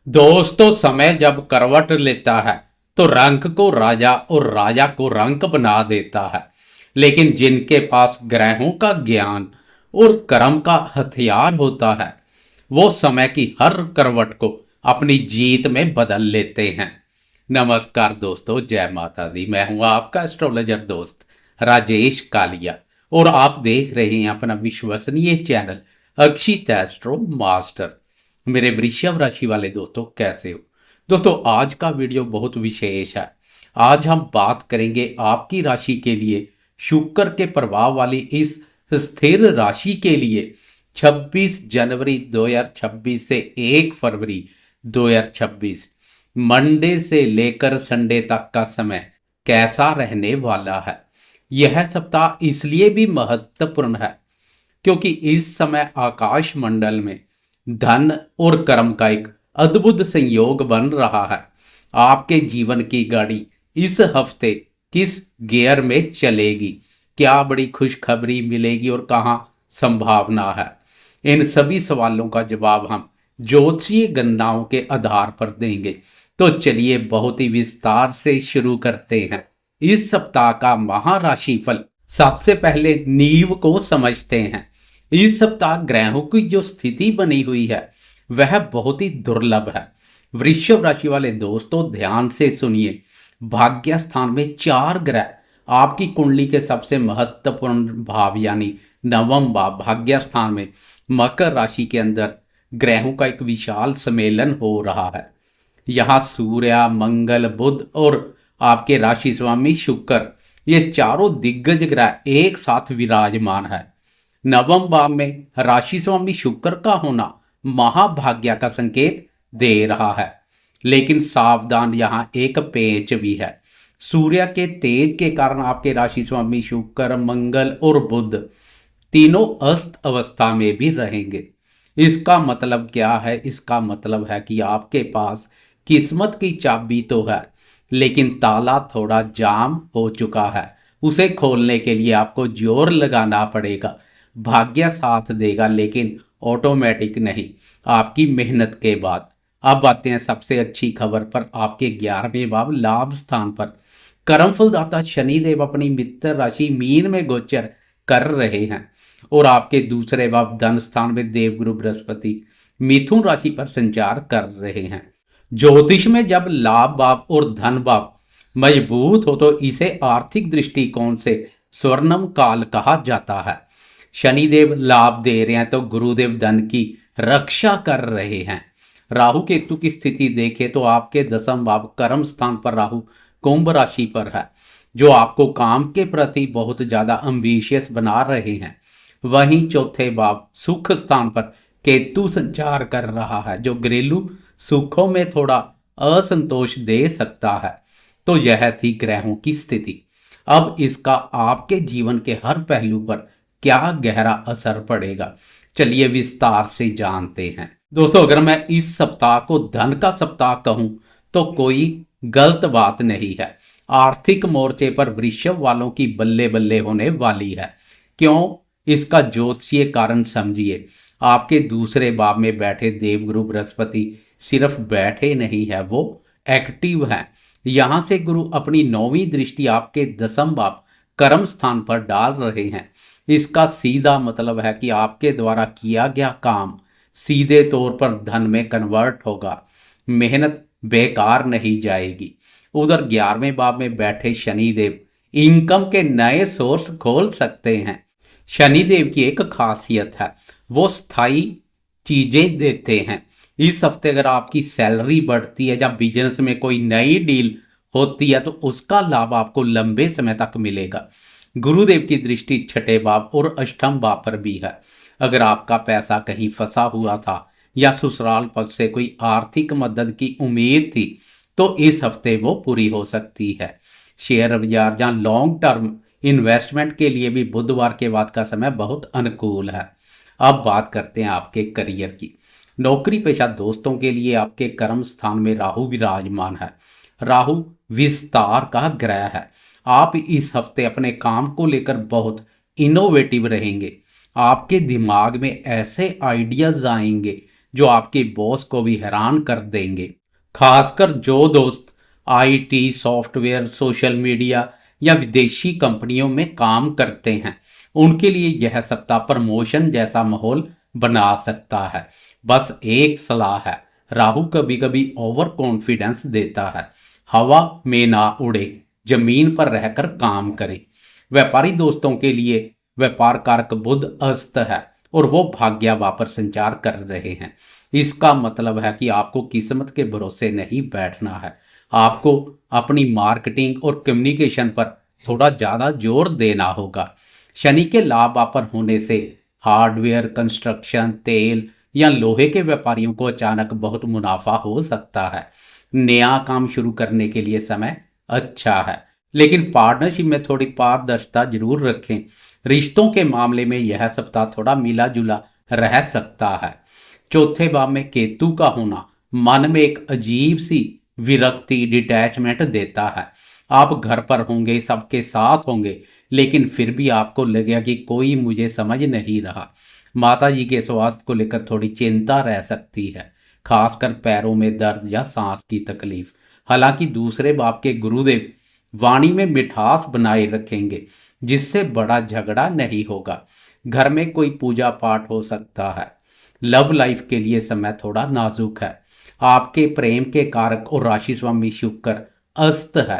दोस्तों, समय जब करवट लेता है तो रंक को राजा और राजा को रंक बना देता है। लेकिन जिनके पास ग्रहों का ज्ञान और कर्म का हथियार होता है, वो समय की हर करवट को अपनी जीत में बदल लेते हैं। नमस्कार दोस्तों, जय माता दी। मैं हूं आपका एस्ट्रोलॉजर दोस्त राजेश कालिया और आप देख रहे हैं अपना विश्वसनीय चैनल अक्षित एस्ट्रो मास्टर। मेरे वृषभ राशि वाले दोस्तों, कैसे हो? दोस्तों, आज का वीडियो बहुत विशेष है। आज हम बात करेंगे आपकी राशि के लिए शुक्र के प्रभाव वाली इस स्थिर राशि के लिए 26 जनवरी 2026 से 1 फरवरी 2026 मंडे से लेकर संडे तक का समय कैसा रहने वाला है। यह सप्ताह इसलिए भी महत्वपूर्ण है क्योंकि इस समय आकाश मंडल में धन और कर्म का एक अद्भुत संयोग बन रहा है। आपके जीवन की गाड़ी इस हफ्ते किस गियर में चलेगी, क्या बड़ी खुशखबरी मिलेगी और कहाँ संभावना है, इन सभी सवालों का जवाब हम ज्योतिषीय गणनाओं के आधार पर देंगे। तो चलिए बहुत ही विस्तार से शुरू करते हैं इस सप्ताह का महाराशिफल। सबसे पहले नींव को समझते हैं। इस सप्ताह ग्रहों की जो स्थिति बनी हुई है वह बहुत ही दुर्लभ है। वृषभ राशि वाले दोस्तों, ध्यान से सुनिए। भाग्य स्थान में 4 ग्रह आपकी कुंडली के सबसे महत्वपूर्ण भाव यानी नवम भाव भाग्य स्थान में मकर राशि के अंदर ग्रहों का एक विशाल सम्मेलन हो रहा है। यहाँ सूर्य, मंगल, बुध और आपके राशि स्वामी शुक्र, ये चारों दिग्गज ग्रह एक साथ विराजमान है। नवम भाव में राशि स्वामी शुक्र का होना महाभाग्य का संकेत दे रहा है। लेकिन सावधान, यहाँ एक पेच भी है। सूर्य के तेज के कारण आपके राशि स्वामी शुक्र, मंगल और बुध तीनों अस्त अवस्था में भी रहेंगे। इसका मतलब क्या है? इसका मतलब है कि आपके पास किस्मत की चाबी तो है, लेकिन ताला थोड़ा जाम हो चुका है। उसे खोलने के लिए आपको जोर लगाना पड़ेगा। भाग्य साथ देगा, लेकिन ऑटोमेटिक नहीं, आपकी मेहनत के बाद। अब आते हैं सबसे अच्छी खबर पर। आपके 11वें भाव लाभ स्थान पर कर्मफलदाता शनिदेव अपनी मित्र राशि मीन में गोचर कर रहे हैं और आपके दूसरे भाव धन स्थान में देवगुरु बृहस्पति मिथुन राशि पर संचार कर रहे हैं। ज्योतिष में जब लाभ भाव और धन भाव मजबूत हो तो इसे आर्थिक दृष्टिकोण से स्वर्णम काल कहा जाता है। शनिदेव लाभ दे रहे हैं तो गुरुदेव धन की रक्षा कर रहे हैं। राहु केतु की स्थिति देखें तो आपके 10वां भाव कर्म स्थान पर राहु कुंभ राशि पर है, जो आपको काम के प्रति बहुत ज्यादा एम्बिशियस बना रहे हैं। वहीं चौथे भाव सुख स्थान पर केतु संचार कर रहा है, जो घरेलू सुखों में थोड़ा असंतोष दे सकता है। तो यह थी ग्रहों की स्थिति। अब इसका आपके जीवन के हर पहलू पर क्या गहरा असर पड़ेगा, चलिए विस्तार से जानते हैं। दोस्तों, अगर मैं इस सप्ताह को धन का सप्ताह कहूं तो कोई गलत बात नहीं है। आर्थिक मोर्चे पर वृषभ वालों की बल्ले बल्ले होने वाली है। क्यों? इसका ज्योतिषीय कारण समझिए। आपके दूसरे भाव में बैठे देवगुरु बृहस्पति सिर्फ बैठे नहीं है, वो एक्टिव है। यहां से गुरु अपनी 9वीं दृष्टि आपके 10वां भाव कर्म स्थान पर डाल रहे हैं। इसका सीधा मतलब है कि आपके द्वारा किया गया काम सीधे तौर पर धन में कन्वर्ट होगा। मेहनत बेकार नहीं जाएगी। उधर 11वें भाव में बैठे शनिदेव इनकम के नए सोर्स खोल सकते हैं। शनिदेव की एक खासियत है, वो स्थायी चीजें देते हैं। इस हफ्ते अगर आपकी सैलरी बढ़ती है या बिजनेस में कोई नई डील होती है तो उसका लाभ आपको लंबे समय तक मिलेगा। गुरुदेव की दृष्टि 6ठे भाव और 8ठम भाव पर भी है। अगर आपका पैसा कहीं फंसा हुआ था या ससुराल पक्ष से कोई आर्थिक मदद की उम्मीद थी तो इस हफ्ते वो पूरी हो सकती है। शेयर बाजार या लॉन्ग टर्म इन्वेस्टमेंट के लिए भी बुधवार के बाद का समय बहुत अनुकूल है। अब बात करते हैं आपके करियर की। नौकरी पेशा दोस्तों के लिए आपके कर्म स्थान में राहु विराजमान है। राहु विस्तार का ग्रह है। आप इस हफ्ते अपने काम को लेकर बहुत इनोवेटिव रहेंगे। आपके दिमाग में ऐसे आइडियाज आएंगे जो आपके बॉस को भी हैरान कर देंगे। खासकर जो दोस्त आईटी, सॉफ्टवेयर, सोशल मीडिया या विदेशी कंपनियों में काम करते हैं, उनके लिए यह सप्ताह प्रमोशन जैसा माहौल बना सकता है। बस एक सलाह है, राहु कभी कभी ओवर कॉन्फिडेंस देता है। हवा में ना उड़े, जमीन पर रहकर काम करें। व्यापारी दोस्तों के लिए व्यापार कारक बुध अस्त है और वो भाग्यावा पर संचार कर रहे हैं। इसका मतलब है कि आपको किस्मत के भरोसे नहीं बैठना है। आपको अपनी मार्केटिंग और कम्युनिकेशन पर थोड़ा ज़्यादा जोर देना होगा। शनि के लाभ पर होने से हार्डवेयर, कंस्ट्रक्शन, तेल या लोहे के व्यापारियों को अचानक बहुत मुनाफा हो सकता है। नया काम शुरू करने के लिए समय अच्छा है, लेकिन पार्टनरशिप में थोड़ी पारदर्शिता जरूर रखें। रिश्तों के मामले में यह सप्ताह थोड़ा मिला जुला रह सकता है। चौथे भाव में केतु का होना मन में एक अजीब सी विरक्ति, डिटैचमेंट देता है। आप घर पर होंगे, सबके साथ होंगे, लेकिन फिर भी आपको लगेगा कि कोई मुझे समझ नहीं रहा। माता जी के स्वास्थ्य को लेकर थोड़ी चिंता रह सकती है, खासकर पैरों में दर्द या सांस की तकलीफ। हालांकि दूसरे बाप के गुरुदेव वाणी में मिठास बनाए रखेंगे, जिससे बड़ा झगड़ा नहीं होगा। घर में कोई पूजा पाठ हो सकता है। लव लाइफ के लिए समय थोड़ा नाजुक है। आपके प्रेम के कारक और राशि स्वामी शुक्र अस्त है।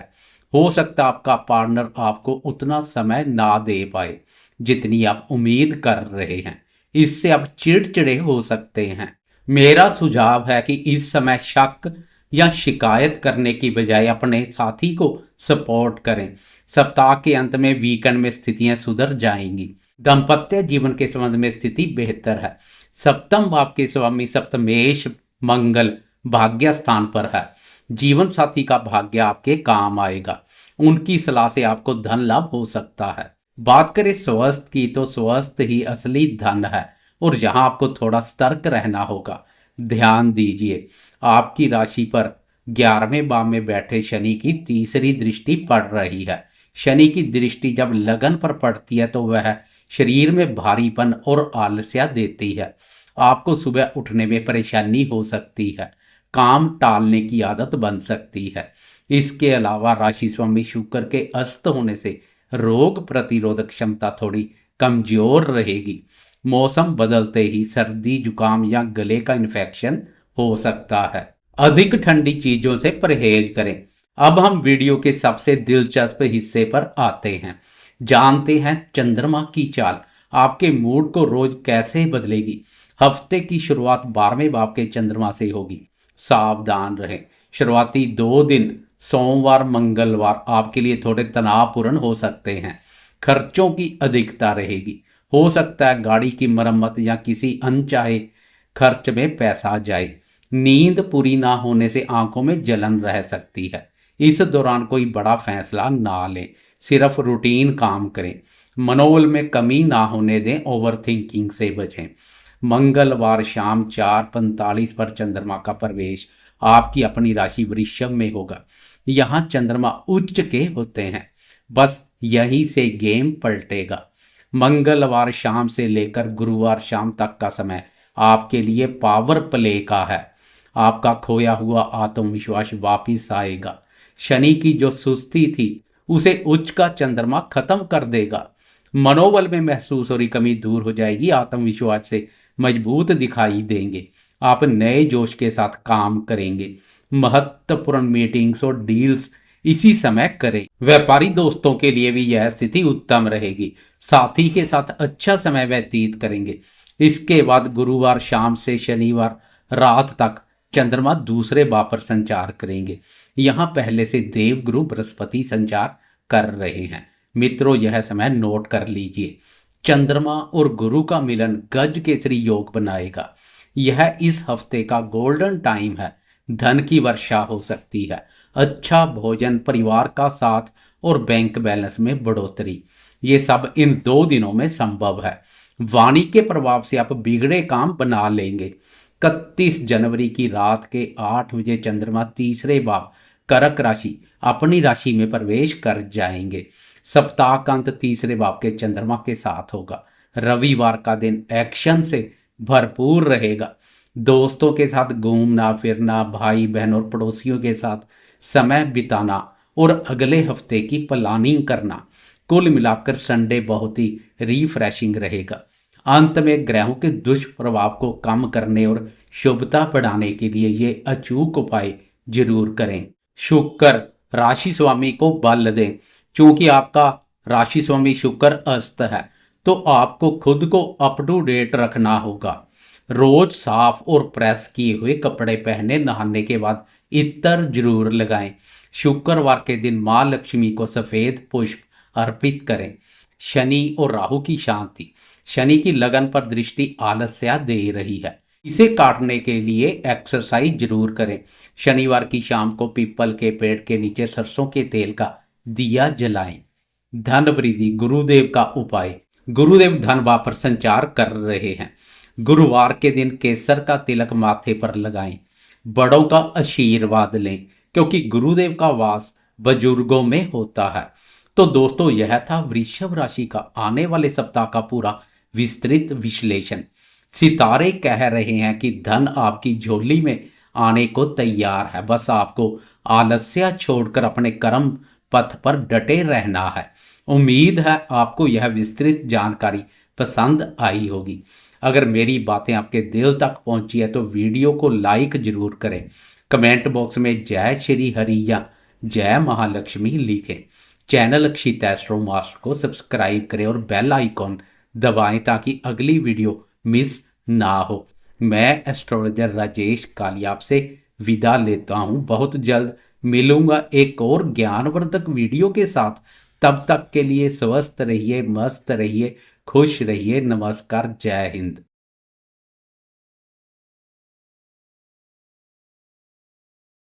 हो सकता आपका पार्टनर आपको उतना समय ना दे पाए जितनी आप उम्मीद कर रहे हैं। इससे आप चिड़चिड़े हो सकते हैं। मेरा सुझाव है कि इस समय शक या शिकायत करने की बजाय अपने साथी को सपोर्ट करें। सप्ताह के अंत में, वीकेंड में स्थितियां सुधर जाएंगी। दाम्पत्य जीवन के संबंध में स्थिति बेहतर है। सप्तम भाव के स्वामी सप्तमेश मंगल भाग्य स्थान पर है। जीवन साथी का भाग्य आपके काम आएगा। उनकी सलाह से आपको धन लाभ हो सकता है। बात करें स्वास्थ्य की, तो स्वास्थ्य ही असली धन है और यहाँ आपको थोड़ा सतर्क रहना होगा। ध्यान दीजिए, आपकी राशि पर 11वें भाव में बैठे शनि की तीसरी दृष्टि पड़ रही है। शनि की दृष्टि जब लगन पर पड़ती है तो वह शरीर में भारीपन और आलस्य देती है। आपको सुबह उठने में परेशानी हो सकती है। काम टालने की आदत बन सकती है। इसके अलावा राशि स्वामी शुक्र के अस्त होने से रोग प्रतिरोधक क्षमता थोड़ी कमजोर रहेगी। मौसम बदलते ही सर्दी, जुकाम या गले का इन्फेक्शन हो सकता है। अधिक ठंडी चीजों से परहेज करें। अब हम वीडियो के सबसे दिलचस्प हिस्से पर आते हैं। जानते हैं चंद्रमा की चाल आपके मूड को रोज कैसे बदलेगी। हफ्ते की शुरुआत 12वें भाव के चंद्रमा से होगी। सावधान रहें। शुरुआती 2 दिन सोमवार, मंगलवार आपके लिए थोड़े तनावपूर्ण हो सकते हैं। खर्चों की अधिकता रहेगी। हो सकता है गाड़ी की मरम्मत या किसी अनचाहे खर्च में पैसा जाए। नींद पूरी ना होने से आंखों में जलन रह सकती है। इस दौरान कोई बड़ा फैसला ना लें, सिर्फ रूटीन काम करें। मनोबल में कमी ना होने दें, ओवर थिंकिंग से बचें। मंगलवार शाम 4:45 पर चंद्रमा का प्रवेश आपकी अपनी राशि वृषभ में होगा। यहाँ चंद्रमा उच्च के होते हैं। बस यहीं से गेम पलटेगा। मंगलवार शाम से लेकर गुरुवार शाम तक का समय आपके लिए पावर प्ले का है। आपका खोया हुआ आत्मविश्वास वापिस आएगा। शनि की जो सुस्ती थी उसे उच्च का चंद्रमा खत्म कर देगा। मनोबल में महसूस हो रही कमी दूर हो जाएगी। आत्मविश्वास से मजबूत दिखाई देंगे। आप नए जोश के साथ काम करेंगे। महत्वपूर्ण मीटिंग्स और डील्स इसी समय करें। व्यापारी दोस्तों के लिए भी यह स्थिति उत्तम रहेगी। साथी के साथ अच्छा समय व्यतीत करेंगे। इसके बाद गुरुवार शाम से शनिवार रात तक चंद्रमा दूसरे भाव पर संचार करेंगे। यहाँ पहले से देवगुरु बृहस्पति संचार कर रहे हैं। मित्रों, यह समय नोट कर लीजिए। चंद्रमा और गुरु का मिलन गज केसरी योग बनाएगा। यह इस हफ्ते का गोल्डन टाइम है। धन की वर्षा हो सकती है। अच्छा भोजन, परिवार का साथ और बैंक बैलेंस में बढ़ोतरी, ये सब इन 2 दिनों में संभव है। वाणी के प्रभाव से आप बिगड़े काम बना लेंगे। 31 जनवरी की रात के 8 बजे चंद्रमा तीसरे भाव कर्क राशि अपनी राशि में प्रवेश कर जाएंगे। सप्ताह का अंत तीसरे भाव के चंद्रमा के साथ होगा। रविवार का दिन एक्शन से भरपूर रहेगा। दोस्तों के साथ घूमना फिरना, भाई बहन और पड़ोसियों के साथ समय बिताना और अगले हफ्ते की प्लानिंग करना। कुल मिलाकर संडे बहुत ही रिफ्रेशिंग रहेगा। अंत में ग्रहों के दुष्प्रभाव को कम करने और शुभता बढ़ाने के लिए ये अचूक उपाय जरूर करें। शुक्र राशि स्वामी को बल दें। चूंकि आपका राशि स्वामी शुक्र अस्त है, तो आपको खुद को अप टू डेट रखना होगा। रोज साफ और प्रेस किए हुए कपड़े पहने, नहाने के बाद इत्र जरूर लगाएं। शुक्रवार के दिन मां लक्ष्मी को सफेद पुष्प अर्पित करें। शनि और राहु की शांति। शनि की लगन पर दृष्टि आलस्य दे रही है, इसे काटने के लिए एक्सरसाइज जरूर करें। शनिवार की शाम को पीपल के पेड़ के नीचे सरसों के तेल का दिया जलाएं। धन वृद्धि गुरुदेव का उपाय। गुरुदेव धन वापस पर संचार कर रहे हैं। गुरुवार के दिन केसर का तिलक माथे पर लगाएं। बड़ों का आशीर्वाद लें, क्योंकि गुरुदेव का वास बुजुर्गों में होता है। तो दोस्तों, यह था वृषभ राशि का आने वाले सप्ताह का पूरा विस्तृत विश्लेषण। सितारे कह रहे हैं कि धन आपकी झोली में आने को तैयार है, बस आपको आलस्य छोड़कर अपने कर्म पथ पर डटे रहना है। उम्मीद है आपको यह विस्तृत जानकारी पसंद आई होगी। अगर मेरी बातें आपके दिल तक पहुंची है तो वीडियो को लाइक जरूर करें। कमेंट बॉक्स में जय श्री हरि या जय महालक्ष्मी लिखें। चैनल अक्षित एस्ट्रो मास्टर को सब्सक्राइब करें और बेल आइकॉन दबाएं ताकि अगली वीडियो मिस ना हो। मैं एस्ट्रोलॉजर राजेश कालिया आपसे विदा लेता हूं। बहुत जल्द मिलूंगा एक और ज्ञानवर्धक वीडियो के साथ। तब तक के लिए स्वस्थ रहिए, मस्त रहिए, खुश रहिए। नमस्कार, जय हिंद।